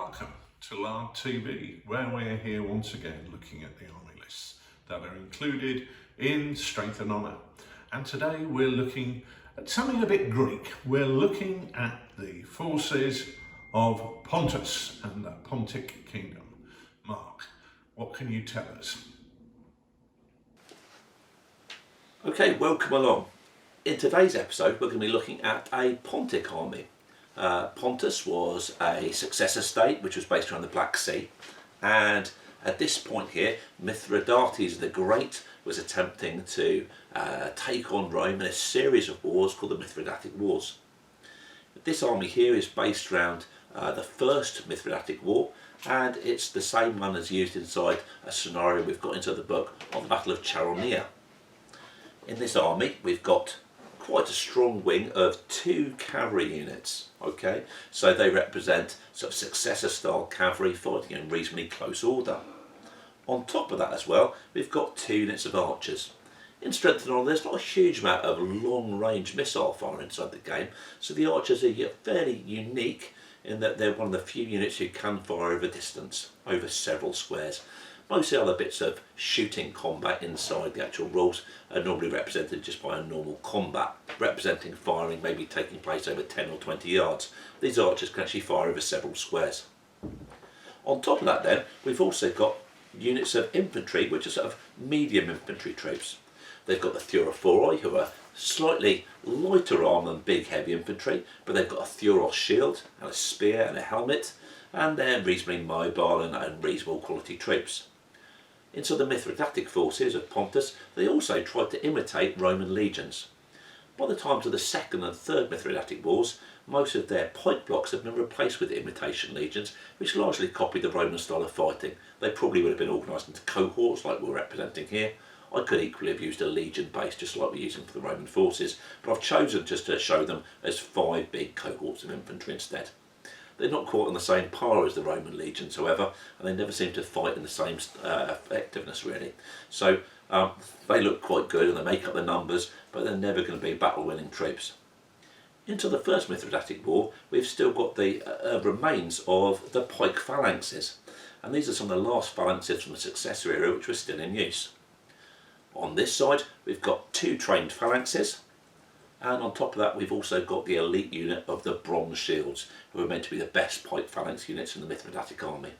Welcome to Lard TV, where we're here once again looking at the army lists that are included in Strength and Honour. And today we're looking at something a bit Greek. We're looking at the forces of Pontus and the Pontic Kingdom. Mark, what can you tell us? Okay, welcome along. In today's episode we're going to be looking at a Pontic army. Pontus was a successor state which was based around the Black Sea, and at this point here Mithridatic the Great was attempting to take on Rome in a series of wars called the Mithridatic Wars. This army here is based around the first Mithridatic War, and it's the same one as used inside a scenario we've got into the book of the Battle of Chaeronea. In this army we've got quite a strong wing of 2 cavalry units, okay, so they represent sort of successor style cavalry fighting in reasonably close order. On top of that as well, we've got 2 units of archers. In Strength and Honour there's not a huge amount of long range missile fire inside the game, so the archers are fairly unique in that they're one of the few units who can fire over distance, over several squares. Most of the other bits of shooting combat inside the actual rules are normally represented just by a normal combat, representing firing maybe taking place over 10 or 20 yards. These archers can actually fire over several squares. On top of that then, we've also got units of infantry which are sort of medium infantry troops. They've got the Thurophoroi, who are slightly lighter arm than big heavy infantry, but they've got a Thuros shield and a spear and a helmet, and they're reasonably mobile and reasonable quality troops. Into the Mithridatic forces of Pontus, they also tried to imitate Roman legions. By the times of the Second and Third Mithridatic Wars, most of their pike blocks have been replaced with imitation legions, which largely copied the Roman style of fighting. They probably would have been organised into cohorts like we're representing here. I could equally have used a legion base just like we're using for the Roman forces, but I've chosen just to show them as 5 big cohorts of infantry instead. They're not quite on the same par as the Roman legions, however, and they never seem to fight in the same effectiveness really. So they look quite good and they make up the numbers, but they're never going to be battle-winning troops. Into the First Mithridatic War, we've still got the remains of the pike phalanxes, and these are some of the last phalanxes from the successor era which were still in use. On this side, we've got 2 trained phalanxes. And on top of that we've also got the elite unit of the Bronze Shields, who are meant to be the best pike phalanx units in the Mithridatic army.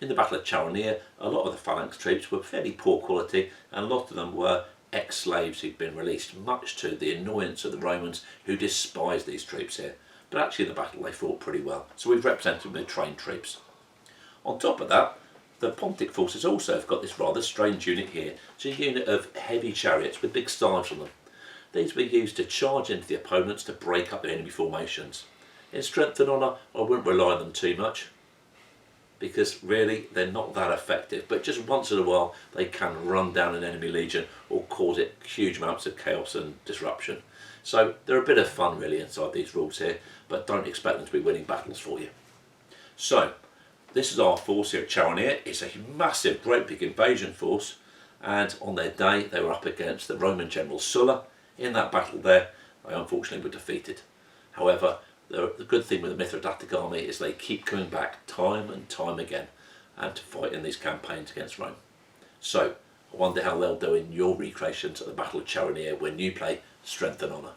In the Battle of Chaeronea, a lot of the phalanx troops were fairly poor quality, and a lot of them were ex-slaves who'd been released, much to the annoyance of the Romans, who despised these troops here. But actually in the battle they fought pretty well, so we've represented them with trained troops. On top of that, the Pontic forces also have got this rather strange unit here. It's a unit of heavy chariots with big staves on them. These were used to charge into the opponents to break up their enemy formations. In Strength and Honour, I wouldn't rely on them too much, because really they're not that effective, but just once in a while they can run down an enemy legion or cause it huge amounts of chaos and disruption. So they're a bit of fun really inside these rules here, but don't expect them to be winning battles for you. So this is our force here at Chaeronea. It's a massive, great big invasion force, and on their day they were up against the Roman general Sulla. In that battle there, they unfortunately were defeated. However, the good thing with the Mithridatic army is they keep coming back time and time again and to fight in these campaigns against Rome. So, I wonder how they'll do in your recreations at the Battle of Chaeronea when you play Strength and Honour.